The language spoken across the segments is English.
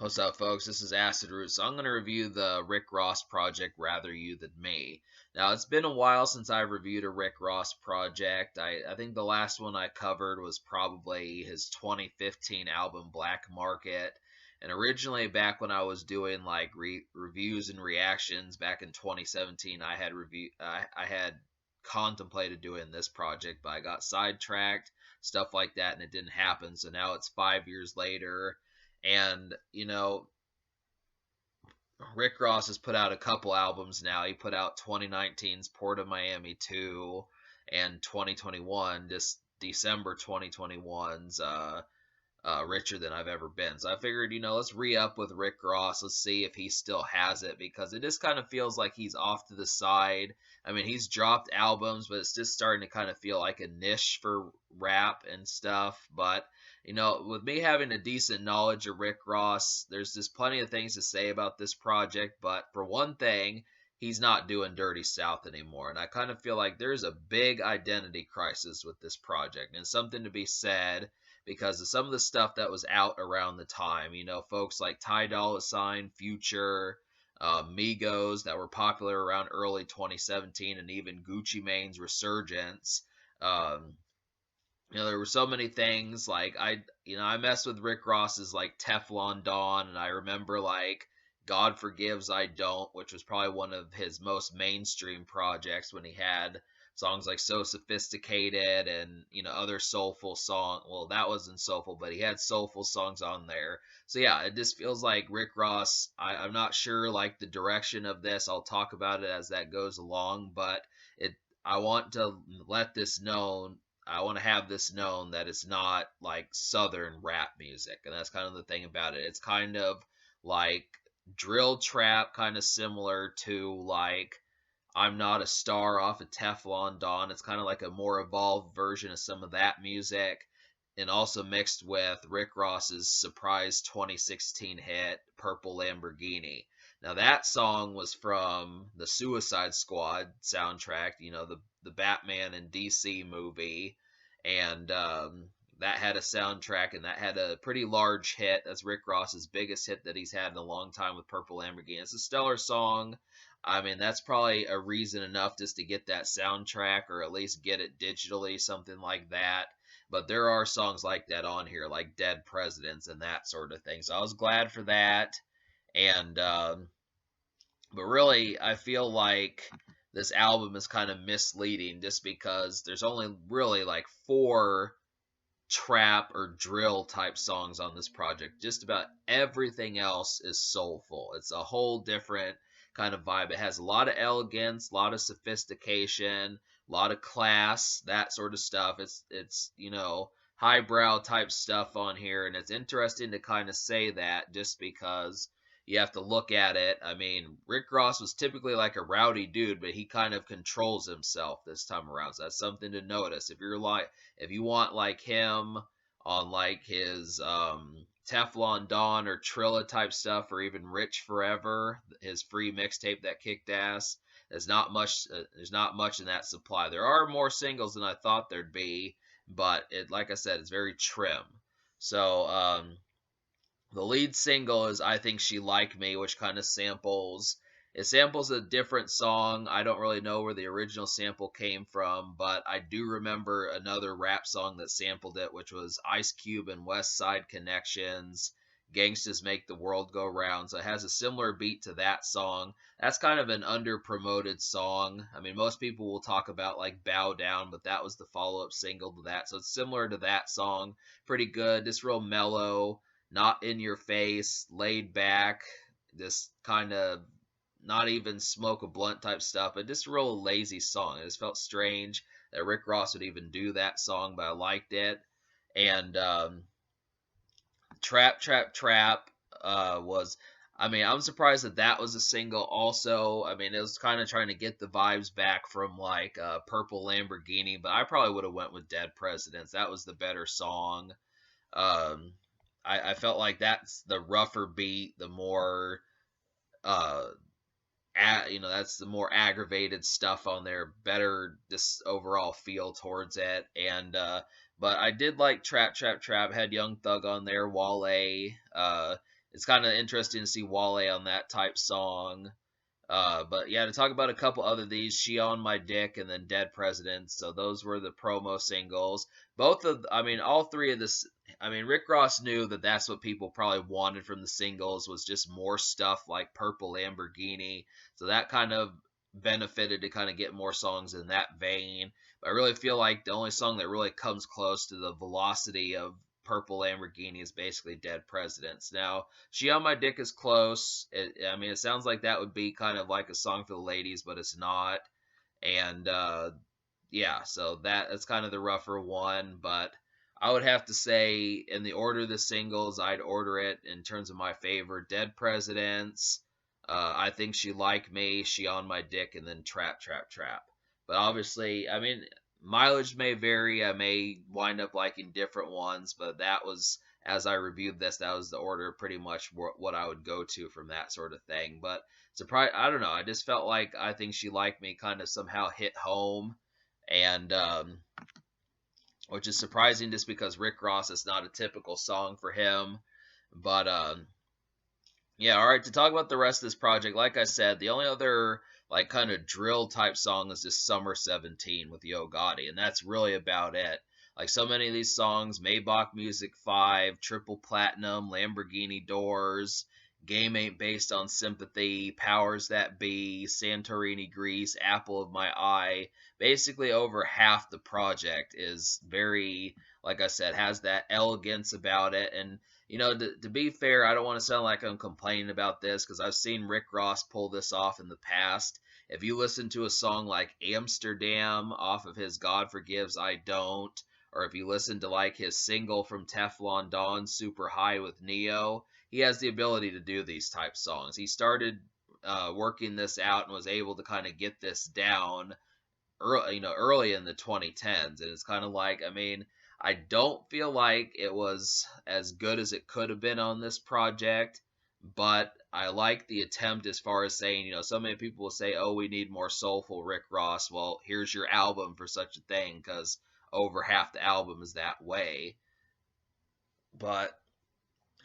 What's up, folks? This is Acid Root. So I'm going to review the Rick Ross project, Rather You Than Me. Now, it's been a while since I reviewed a Rick Ross project. I think the last one I covered was probably his 2015 album, Black Market. And originally, back when I was doing like reviews and reactions back in 2017, I had contemplated doing this project, but I got sidetracked, stuff like that, and it didn't happen. So now it's 5 years later, and Rick Ross has put out a couple albums now. He put out 2019's Port of Miami 2 and 2021, just December 2021's Richer Than I've Ever Been. So I figured, let's re-up with Rick Ross. Let's see if he still has it, because it just kind of feels like he's off to the side. I mean, he's dropped albums, but it's just starting to kind of feel like a niche for rap and stuff. But with me having a decent knowledge of Rick Ross, there's just plenty of things to say about this project. But for one thing, he's not doing Dirty South anymore. And I kind of feel like there's a big identity crisis with this project, and something to be said because of some of the stuff that was out around the time. Folks like Ty Dolla $ign, Future, Migos, that were popular around early 2017, and even Gucci Mane's resurgence. Um, there were so many things like I messed with Rick Ross's like Teflon Dawn, and I remember like God Forgives I Don't, which was probably one of his most mainstream projects when he had songs like So Sophisticated and other soulful song. Well, that wasn't soulful, but he had soulful songs on there. So yeah, it just feels like Rick Ross. I'm not sure like the direction of this. I'll talk about it as that goes along, but it. I want to let this known I want to have this known that it's not like southern rap music, and that's kind of the thing about it. It's kind of like drill trap, kind of similar to like I'm Not a Star off of Teflon Dawn. It's kind of like a more evolved version of some of that music, and also mixed with Rick Ross's surprise 2016 hit Purple Lamborghini. Now that song was from the Suicide Squad soundtrack, the Batman and DC movie, and that had a soundtrack, and that had a pretty large hit. That's Rick Ross's biggest hit that he's had in a long time with Purple Lamborghini. It's a stellar song. I mean, that's probably a reason enough just to get that soundtrack, or at least get it digitally, something like that. But there are songs like that on here, like Dead Presidents and that sort of thing. So I was glad for that. And but really, I feel like this album is kind of misleading just because there's only really like four trap or drill type songs on this project. Just about everything else is soulful. It's a whole different kind of vibe. It has a lot of elegance, a lot of sophistication, a lot of class, that sort of stuff. It's highbrow type stuff on here, and it's interesting to kind of say that just because you have to look at it. I mean, Rick Ross was typically like a rowdy dude, but he kind of controls himself this time around. So that's something to notice. If you want like him on like his Teflon Dawn or Trilla type stuff, or even Rich Forever, his free mixtape that kicked ass, there's not much. There's not much in that supply. There are more singles than I thought there'd be, but like I said, it's very trim. So the lead single is I Think She Like Me, which kind of samples a different song. I don't really know where the original sample came from, but I do remember another rap song that sampled it, which was Ice Cube and West Side Connections, Gangsters Make the World Go Round. So it has a similar beat to that song. That's kind of an under-promoted song. I mean, most people will talk about like Bow Down, but that was the follow-up single to that. So it's similar to that song. Pretty good. Just real mellow, not in your face, laid back, just kind of not even smoke a blunt type stuff, but just a real lazy song. It just felt strange that Rick Ross would even do that song, but I liked it. And Trap, Trap, Trap was, I mean, I'm surprised that that was a single also. I mean, it was kind of trying to get the vibes back from like Purple Lamborghini, but I probably would have went with Dead Presidents. That was the better song. Um, I felt like that's the rougher beat, the more uh that's the more aggravated stuff on there, better just overall feel towards it. And but I did like Trap Trap Trap, had Young Thug on there, Wale, it's kind of interesting to see Wale on that type song. But yeah, to talk about a couple other these, She on My Dick and then Dead Presidents. So those were the promo singles. Both of, I mean, all three of this. I mean, Rick Ross knew that that's what people probably wanted from the singles was just more stuff like Purple Lamborghini. So that kind of benefited to kind of get more songs in that vein. But I really feel like the only song that really comes close to the velocity of Purple Lamborghini is basically Dead Presidents. Now, She on My Dick is close. I mean, it sounds like that would be kind of like a song for the ladies, but it's not. And yeah, so that's kind of the rougher one. But I would have to say, in the order of the singles, I'd order it in terms of my favorite: Dead Presidents, I Think She Like Me, She on My Dick, and then Trap, Trap, Trap. But obviously, I mean, mileage may vary. I may wind up liking different ones, but that was, as I reviewed this, that was the order pretty much what I would go to from that sort of thing. But surprise, I don't know. I just felt like I Think She Liked Me kind of somehow hit home, and which is surprising just because Rick Ross is not a typical song for him. But yeah, all right. To talk about the rest of this project, like I said, the only other like kind of drill type song is just Summer 17 with Yo Gotti, and that's really about it. Like so many of these songs, Maybach Music 5, Triple Platinum, Lamborghini Doors, Game Ain't Based on Sympathy, Powers That Be, Santorini Grease, Apple of My Eye. Basically, over half the project is very, like I said, has that elegance about it. And you know, to be fair, I don't want to sound like I'm complaining about this because I've seen Rick Ross pull this off in the past. If you listen to a song like Amsterdam off of his God Forgives I Don't, or if you listen to like his single from Teflon Dawn, Super High with Neo, he has the ability to do these type songs. He started working this out and was able to kind of get this down early in the 2010s, and it's kind of like, I mean, I don't feel like it was as good as it could have been on this project, but I like the attempt as far as saying, so many people will say, oh, we need more soulful Rick Ross. Well, here's your album for such a thing, because over half the album is that way. But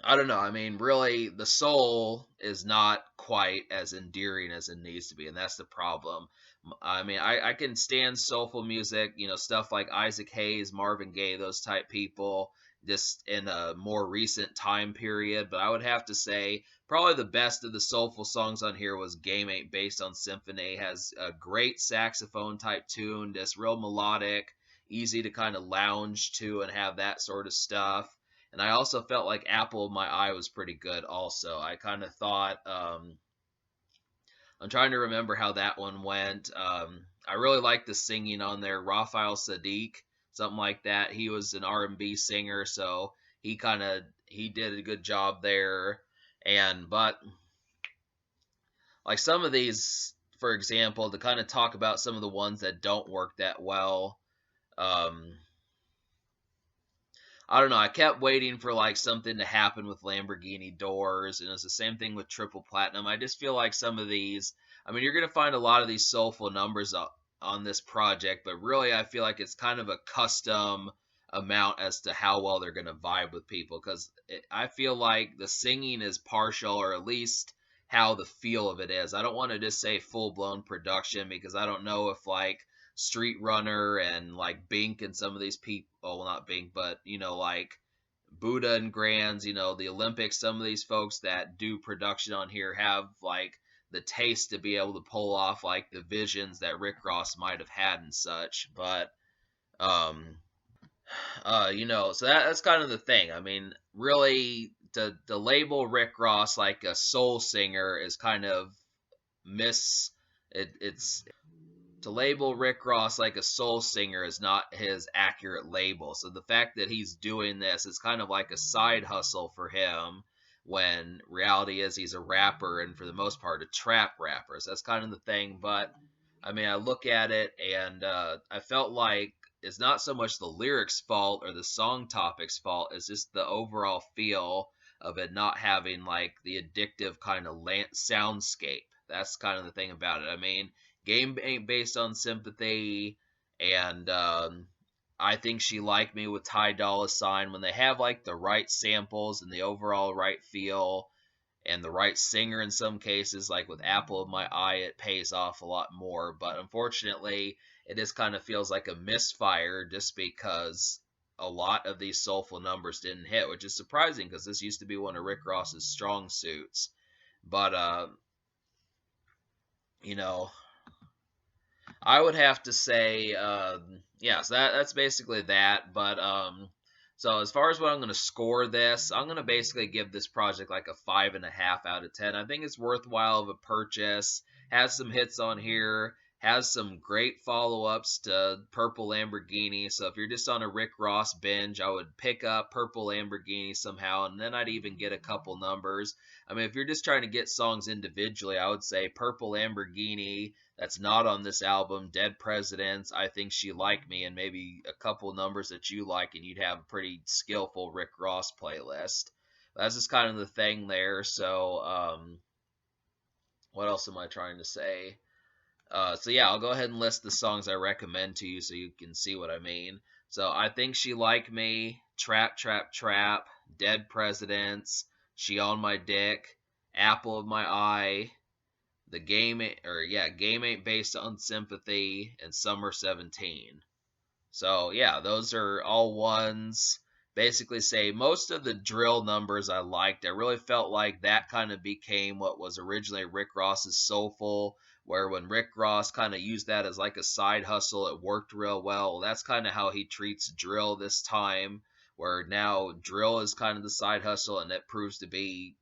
I don't know. I mean, really, the soul is not quite as endearing as it needs to be, and that's the problem. I mean, I can stand soulful music, stuff like Isaac Hayes, Marvin Gaye, those type people, just in a more recent time period. But I would have to say, probably the best of the soulful songs on here was Game Ain't Based on Symphony. Has a great saxophone type tune, just real melodic, easy to kind of lounge to and have that sort of stuff. And I also felt like Apple of My Eye was pretty good also. I kind of thought, I'm trying to remember how that one went. I really like the singing on there. Raphael Sadiq, something like that. He was an R&B singer, so he did a good job there. But like some of these, for example, to kind of talk about some of the ones that don't work that well. I don't know. I kept waiting for like something to happen with Lamborghini Doors, and it's the same thing with Triple Platinum. I just feel like some of these. I mean, you're gonna find a lot of these soulful numbers on this project, but really, I feel like it's kind of a custom amount as to how well they're gonna vibe with people. Because I feel like the singing is partial, or at least how the feel of it is. I don't want to just say full blown production because I don't know if like Street Runner and like Bink and some of these people, well, not Bink, but like Buddha and Grands, the Olympics, some of these folks that do production on here have like the taste to be able to pull off like the visions that Rick Ross might have had and such. But um so that's kind of the thing. I mean, really to label Rick Ross like a soul singer is kind of miss it's to label Rick Ross like a soul singer is not his accurate label. So the fact that he's doing this is kind of like a side hustle for him when reality is he's a rapper and for the most part a trap rapper. So that's kind of the thing. But I mean, I look at it and I felt like it's not so much the lyrics fault or the song topics fault, it's just the overall feel of it not having like the addictive kind of soundscape. That's kind of the thing about it. I mean, Game Ain't Based on Sympathy, and I Think She Liked Me with Ty Dolla Sign, when they have like the right samples and the overall right feel, and the right singer in some cases, like with Apple of My Eye, it pays off a lot more. But unfortunately, it just kind of feels like a misfire just because a lot of these soulful numbers didn't hit, which is surprising because this used to be one of Rick Ross's strong suits. But you know, I would have to say, yeah, so that's basically that. But so as far as what I'm going to score this, I'm going to basically give this project like a 5.5 out of 10. I think it's worthwhile of a purchase. Has some hits on here. Has some great follow-ups to Purple Lamborghini. So if you're just on a Rick Ross binge, I would pick up Purple Lamborghini somehow, and then I'd even get a couple numbers. I mean, if you're just trying to get songs individually, I would say Purple Lamborghini, that's not on this album, Dead Presidents, I Think She Like Me, and maybe a couple numbers that you like, and you'd have a pretty skillful Rick Ross playlist. That's just kind of the thing there. So, what else am I trying to say? So yeah, I'll go ahead and list the songs I recommend to you so you can see what I mean. So I Think She Like Me, Trap Trap Trap, Dead Presidents, She on My Dick, Apple of My Eye, the game or yeah, Game Ain't Based on Sympathy, and Summer 17. So yeah, those are all ones. Basically say most of the drill numbers I liked. I really felt like that kind of became what was originally Rick Ross's Soulful, where when Rick Ross kind of used that as like a side hustle, it worked real well. That's kind of how he treats drill this time, where now drill is kind of the side hustle, and it proves to be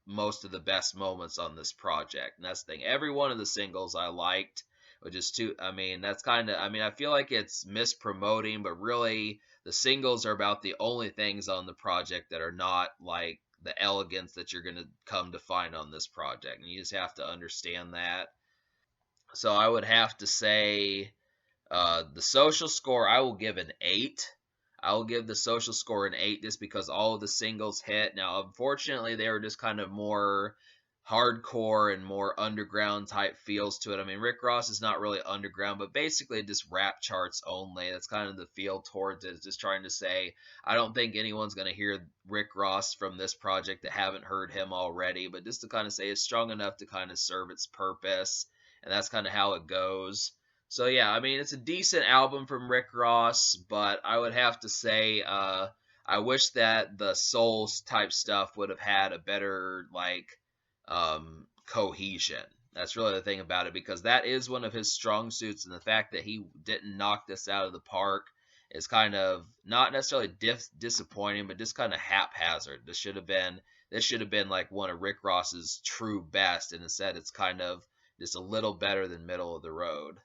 most of the best moments on this project. And that's the thing. Every one of the singles I liked, which is too. I mean, that's kind of. I mean, I feel like it's mispromoting, but really, the singles are about the only things on the project that are not like the elegance that you're gonna come to find on this project. And you just have to understand that. So I would have to say the social score, I will give an 8. I will give the social score an 8 just because all of the singles hit. Now, unfortunately, they were just kind of more hardcore and more underground type feels to it. I mean, Rick Ross is not really underground, but basically just rap charts only. That's kind of the feel towards it. It's just trying to say, I don't think anyone's going to hear Rick Ross from this project that haven't heard him already, but just to kind of say it's strong enough to kind of serve its purpose. And that's kind of how it goes. So yeah, I mean it's a decent album from Rick Ross, but I would have to say I wish that the soul type stuff would have had a better like cohesion. That's really the thing about it because that is one of his strong suits, and the fact that he didn't knock this out of the park is kind of not necessarily disappointing, but just kind of haphazard. This should have been like one of Rick Ross's true best, and instead it's kind of just a little better than middle of the road.